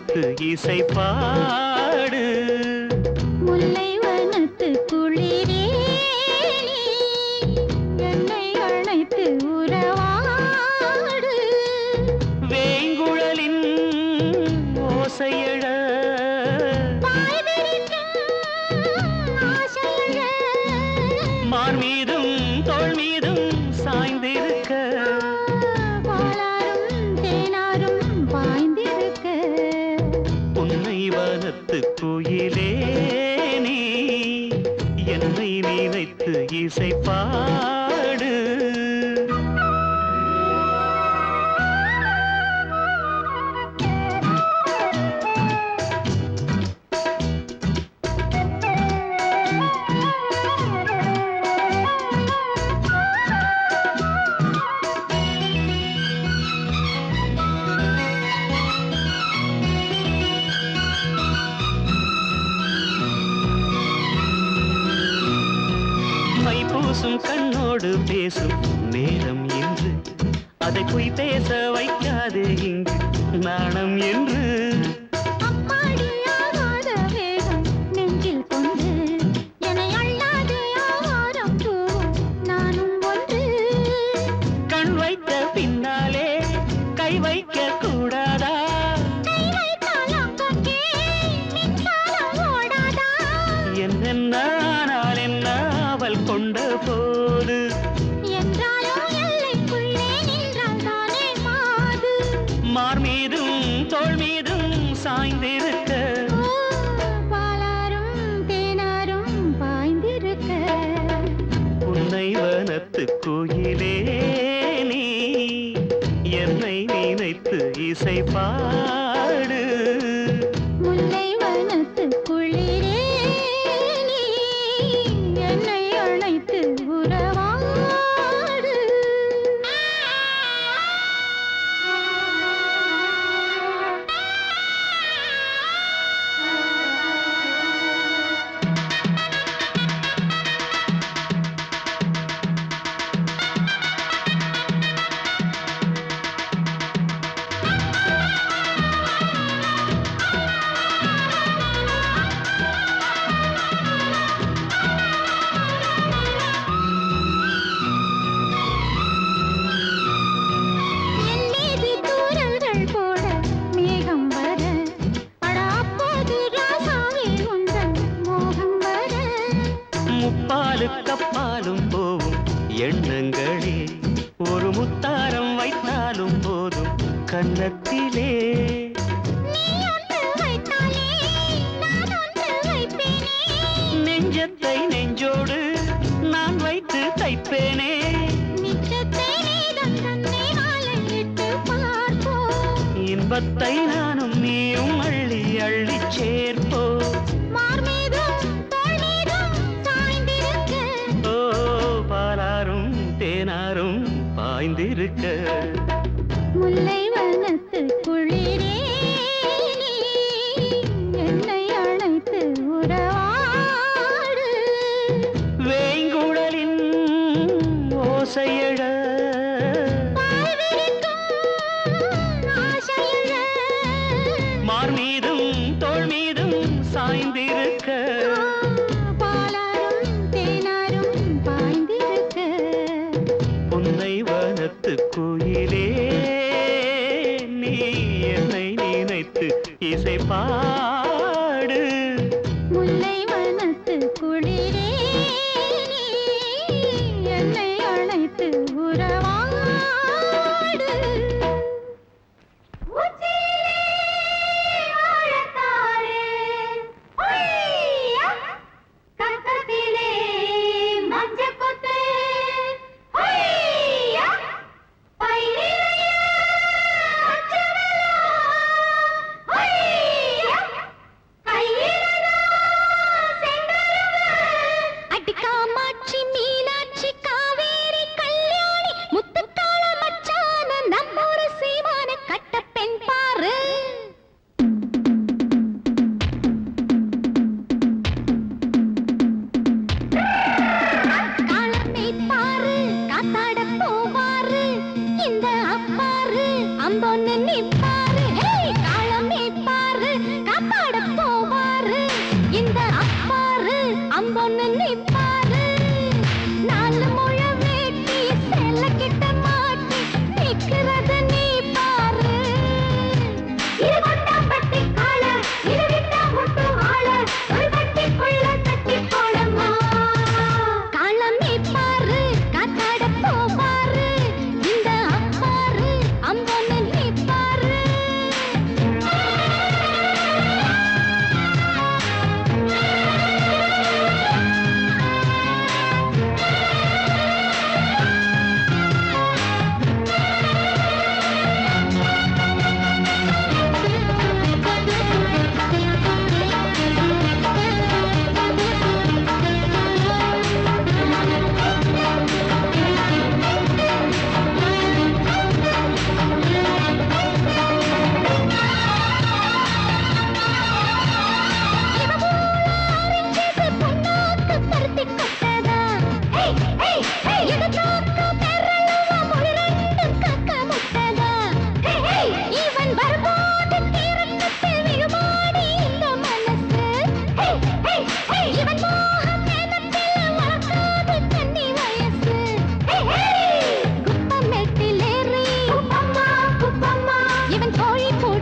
நினைத்து இசை பாடு. முல்லை வனத்து குளிரே நீ என்னை அழைத்து உறவாடு. வேங்குழலின் ஓசையழ பாய் விரிக்கும் ஆசையழ. மார் மீதும் தோள் மீதும் சாய்ந்திருக்க. பாலாரும் தேனாரும் பாய்ந்திருக்க. உன்னை வனத்து குயிலே நீ என்னை நினைத்து இசை பாடு. மை பூசும் கண்ணோடு பேசும் நேரம் என்று அதை பொய் பேச வைக்காதே இங்கு நாணம் என்று. அம்மாடியாகாத வேகம் நெஞ்சில் கொண்டு என்னை அள்ளாதே ஆவாரம் தூவும் நானும் ஒன்று. கண் வைத்த பின்னாலே கை வைக்க கூடாதா? கை வைத்தால் அங்கங்கே மின்சாரம் ஓடாதா? என்னென்னால் என்ன அவள் கொண்ட போது. என்றாலும் எல்லைக்குள்ளே நின்றால் தானே மாது. மார் மீதும் தோள் மீதும் சாய்ந்திருக்க. ஓ, பாலாரும் தேனாரும் பாய்ந்திருக்க. உன்னை வனத்து குயிலே நீ என்னை நினைத்து இசை பாடு. முல்லை வனத்து குளிரே நீ என்னை அழைத்து உறவாடு. என் மீது தூறல்கள் போட மேகம் வர. அட அப்போது ராசாவே உந்தன் மோகம் வர. முப்பாலு கப்பாலும் போவும் எண்ணங்களே ஒரு முத்தாரம் வைத்தாலும் போதும் கன்னத்திலே. நீ ஒன்று வைத்தாலே நான் ஒன்று வைப்பேனே. நெஞ்சத்தை நெஞ்சோடு நான் வைத்து தைப்பேனே. மிச்சத்தை நீதான் தன்னை மாலையிட்டு பார்ப்போம். இன்பத்தை நானும் நீயும் அள்ளி அள்ளி சேர்ப்போ. மார் மீதும் தோள் மீதும் சாய்ந்திருக்க. ஓ, பாலாரும் தேனாரும் பாய்ந்திருக்க. முல்லை வனத்து குளிரே நீ என்னை அழைத்து உறவாடு. வேங்குழலின் ஓசையழ பாய் விரிக்கும் ஆசையழ. மார் மீதும் தோள் மீதும் சாய்ந்திருக்க. பாலாரும் தேனாரும் பாய்ந்திருக்க. உன்னை வனத்து குயில்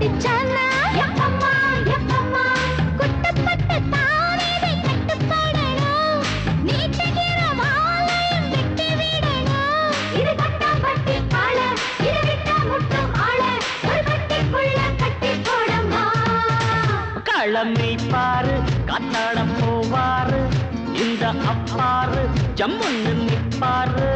அடிச்சானா எப்பம்மா எப்பம்மா குட்டப்பட்ட தாவீதை கட்டுப்படணும் நீட்டுகிற வாளையும் விட்டு விடணும் இது கட்டாப்பட்டி ஆள இது விட்டா முட்டும் ஆள ஒரு கட்டிக்குள்ள கட்டி போடம்மா களமை பாரு காத்தாடம் போவாரு இந்த அப்பாரு ஜம்முன்னு நிப்பாரு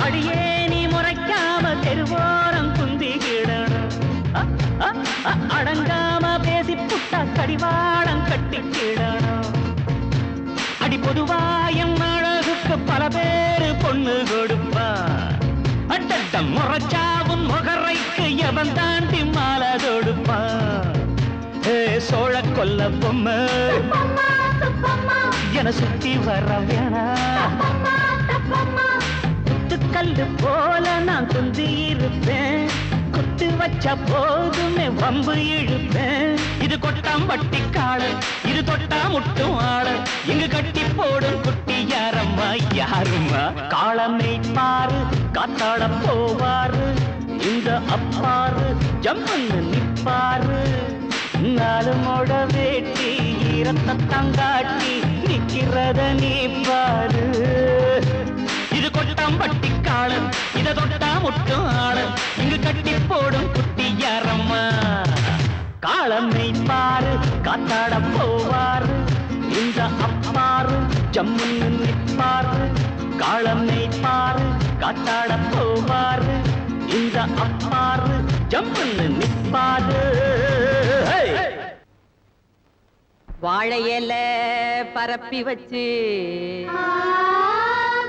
அடியே நீ முறைக்காம தெருவோரம் குந்திக்கிடணும் அடங்காம பேசி புட்டா கடிவாளம் கட்டிக்கிடணும் அடி பொதுவாயம் அழகுக்கு பல பேரு பொண்ணு கொடுப்பா அட்டட்ட முறைச்சாவும் முகரைக்கு எவன் தாண்டி மாலை தொடுப்பா சோழ கொல்ல பொம்மை என சுத்தி வர வேணாம் கல்லு போல நான் குந்தி இருப்பேன் குத்து வச்ச போதுமே வம்பு இழுப்பேன் இது கொட்டாம்பட்டி காடு இது தொட்டா முட்டும் ஆடு இங்கு கட்டி போடும் குட்டி யாரம்மா யாரும்மா காளமை பாரு காத்தாட போவாரு இந்த அப்பாரு ஜம்முன்னு நிப்பாரு நாலு மோட வேட்டி ஈரத்தை தங்காட்டி நிக்கிறத நீ பாரு இது கொட்டாம்பட்டி காடு இத தொட்டா முட்டும் ஆடு இங்கு கட்டி போடும் குட்டி யாரம்மா காளமை பாரு காத்தாட போவாரு இந்த அப்பாரு ஜம்முன்னு நிப்பாரு காளமை பாரு காத்தாட போவாரு இந்த அப்பாரு ஜம்முன்னு நிப்பாரு வாழை இல பரப்பி வச்சு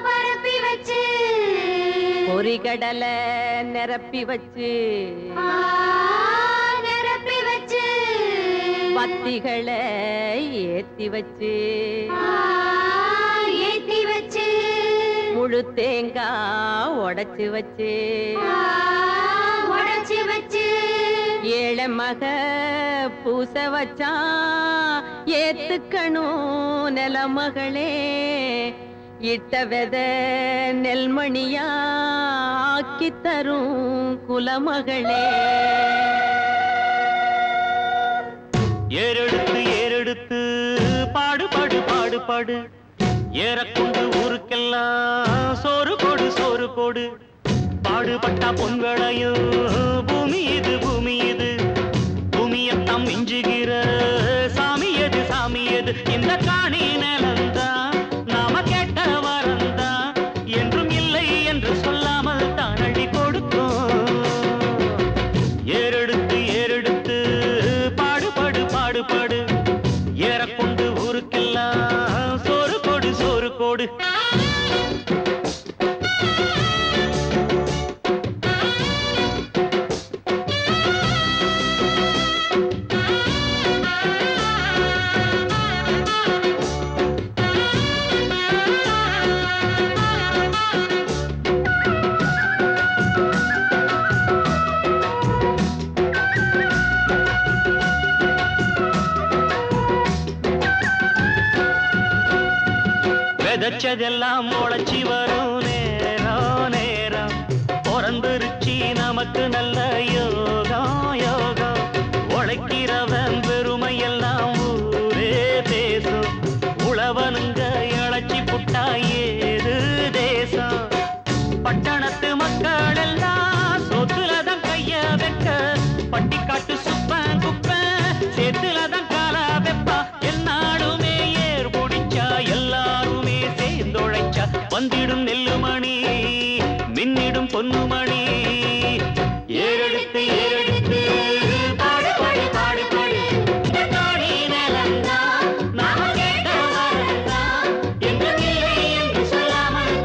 பரப்பி வச்சு பொறிகடலை நிரப்பி வச்சு நிரப்பி வச்சு பத்திகளை ஏத்தி வச்சு ஏத்தி வச்சு முழு தேங்காய் உடைச்சு வச்சு உடைச்சு வச்சு ஏழை மக பூச வச்சான் ஏத்துக்கணும் நிலமகளே இட்ட வெத நெல்மணியா ஆக்கி தரும் குலமகளே ஏறெடுத்து ஏறெடுத்து பாடுபாடு பாடுபாடு ஏறக்கொண்டு ஊருக்கெல்லாம் சோறு கொடு சோறு கொடு பாடுபட்டா பொங்கலையும் பூமி இது பூமி இது பூமியத்தாம் மிஞ்சுகிற சாமி எது சாமி எது இந்த காணி நிலந்தான் நாம கேட்ட வரந்தான் என்றும் இல்லை என்று சொல்லாமல் தான் அள்ளி கொடுக்கும் ஏறெடுத்து ஏறெடுத்து பாடுபாடு பாடுபாடு ஏறக்கொண்டு ஊருக்கெல்லாம் சோறு கொடு சோறு கொடு விதைச்சதெல்லாம் முளைச்சி வரும் நேரம் நேரம் பிறந்துருச்சி நமக்கு நல்ல யோகம் யோகம் உழைக்கிறவன் பெருமையெல்லாம் ஊரே பேசும் உழவனுங்க இழைச்சி புட்டா ஏது தேசம் பட்டணத்து மக்கள் எல்லாம் சொத்துலதான் கைய வைக்க பட்டிக்காட்டு சுப்பன் குப்பன் சேத்துலதான் காலா வெப்பா என்னாலுமே ஏர் பிடிச்சா எல்லாருமே சேர்ந்தொழைச்சா வந்திடும் நெல்லுமணி மின்னிடும் பொன்னுமணி ஏறெடுத்து ஏறெடுத்து பாடு பாடு பாடு பாடு இந்த காணி நிலந்தான் நாம கேட்ட வரந்தான் எங்கும் இல்லை என்று சொல்லாமல்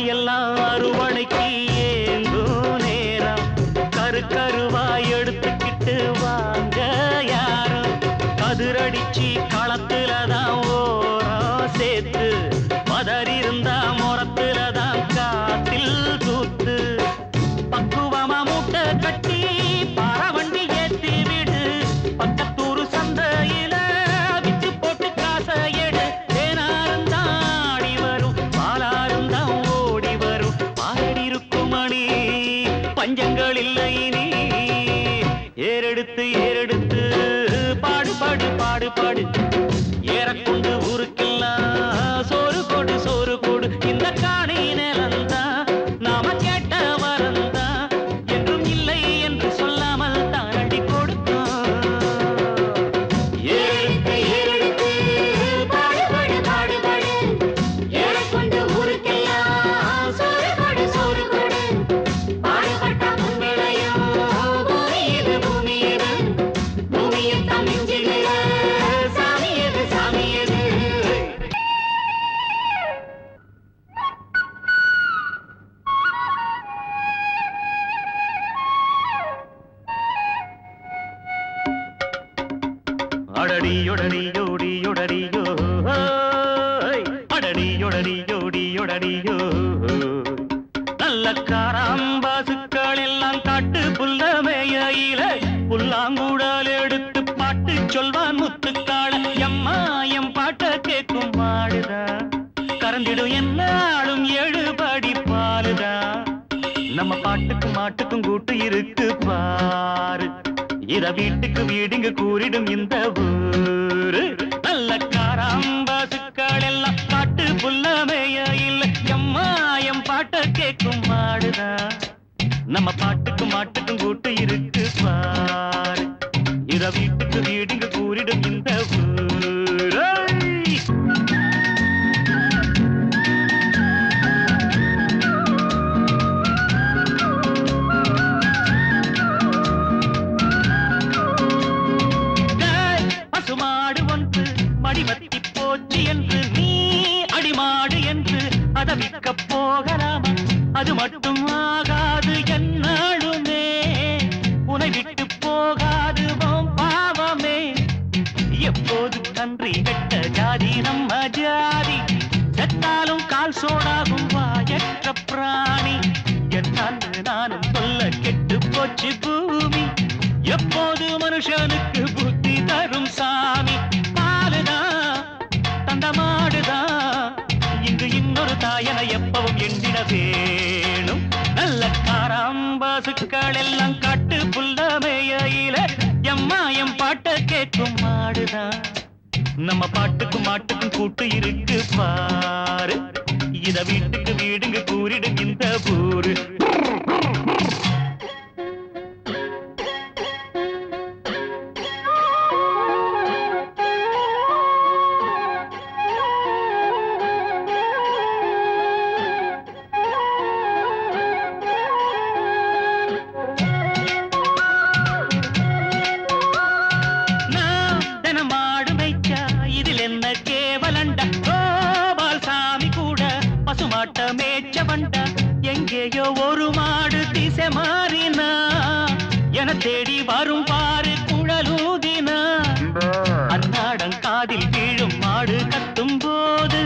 எல்லாம் அறுவடைக்கு ஏங்கோ நேரம் கருவாய் எடுத்துக்கிட்டு வாங்க யாரும் கதிரடிச்சு களத்துலதான் ஓரம் சேர்த்து பதறிருந்தா முறத்துலதான் காத்தில் தூத்து பக்குவமா மூட்டை கட்டி பரவண்டி ஏத்தி விடு பக்கத்தூரு சந்தையில விச்சு போட்டு காசை எடு தேனாருந்தான் ஆடி வரும் பாலாருந்தான் ஓடி வரும் பாரடிருக்கும் மணி பஞ்சங்கள் இல்லை நீ ஏறெடுத்து பாடு பாடு பாடு பாடு ஏறக்கொண்டு ஊருக்கெல்லாம் சோறு கொடு இந்த காணி நிலந்தா நாம கேட்ட வரந்தா என்றும் இல்லை என்று சொல்லாமல் தான் அடி கொடுத்தான் ஏறெடுத்து பாடு பாடு பாடு பாடு ஏறக்கொண்டு ஊருக்கெல்லாம் சோறு கொடு பாடுபட்டா முன்னிலையும் பூமி எது பூமியும் தம் நெஞ்சில சாமி எது அடடியொடடியோடியொடடியோ அடடியொடடியோடியொடடியோ நல்ல காராம்பாசுக்கள் எல்லாம் காட்டு புல்லமையில புல்லாங்குழல் எடுத்து பாட்டு சொல்வான் முத்துக்கால எம்மா எம் பாட்ட கேட்கும் மாடுதா கறந்திடும் என்னாலும் எழுபடி பாலுதா நம்ம பாட்டுக்கும் மாட்டுக்கும் கூட்டு இருக்கு பாரு இத வீட்டுக்கு வீடுங்க கூறிடும் இந்த ஊரு நல்ல காராம்பாசுக்கள் எல்லாம் காட்டு புல்லமைய இல்ல எம்மாயம் பாட்ட கேட்கும் மாடுதா நம்ம பாட்டுக்கும் மாட்டுக்கும் கூட்டு இருக்கு பாரு இத வீட்டுக்கு வீடுங்க கூறிடும் இந்த ஊரு மடிவத்தி போச்சு என்று நீ அடிமாடு என்று அதவிக்க போகலாமா அது மட்டும் ஆகாது என்னாலுமே உனை விட்டு போகாது பாவமே எப்போது கன்றி வெட்ட ஜாதி நம்ம ஜாதி செத்தாலும் கால் சோடாகும் வாயற்ற பிராணி என்னான்னு நானும் சொல்ல கெட்டு போச்சு பூமி எப்போது மனுஷனுக்கு புத்தி தரும் சாமி இங்கு இன்னொரு தாயனை எப்பவும் எண்ணிட வேணும் நல்ல காராம்பாசுக்கள் எல்லாம் காட்டு புல்லமையில எம்மாயம் பாட்ட கேட்கும் மாடுதான் நம்ம பாட்டுக்கும் மாட்டுக்கும் கூட்டு இருக்கு பாரு இத வீட்டுக்கு வீடுங்க கூறிடும் இந்த ஊரு மேச்சவண்ட எங்கேயோ ஒரு மாடு திசை மாறினா என தேடி வரும் பாரு குழலூதினா அன்னாடம் காதில் வீழும் மாடு கத்தும் போது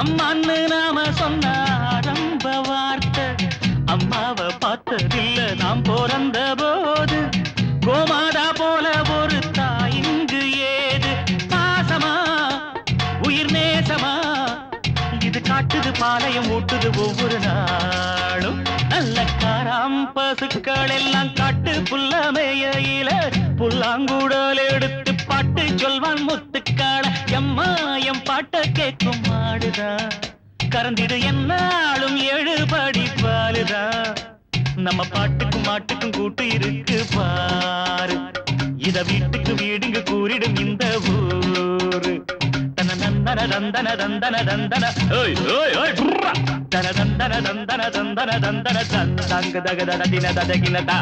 அம்மான்னு நாம சொன்ன ஆரம்ப வார்த்தை அம்மாவை பார்த்ததில்ல நாம் பிறந்த போது கோமாதா போல ஒரு தாயிங்கு ஏது பாசமா உயிர் நேசமா இது காட்டுது பாளையம் ஊட்டுது ஒவ்வொரு நாளும் நல்ல காராம்பசுக்கள் எல்லாம் காட்டு புல்லமையில புல்லாங்குடல் எடுத்து பாட்டு சொல்வான் முத்துக்கால எம்மா எம் பாட்ட கேட்கும் மாடுதா கறந்திடு என்னாலும் எழுபடி பாலுதா நம்ம பாட்டுக்கும் மாட்டுக்கும் கூட்டு இருக்கு பாரு இத வீட்டுக்கு வீடுங்க கூறிடும் இந்த ஊரு தந்தன தந்தன தந்தன தந்தன ஓய் ஓய் ஓய் புர்ரா தன தந்தன தந்தன தந்தன தந்தன தங்க தக தட தின ததகின தா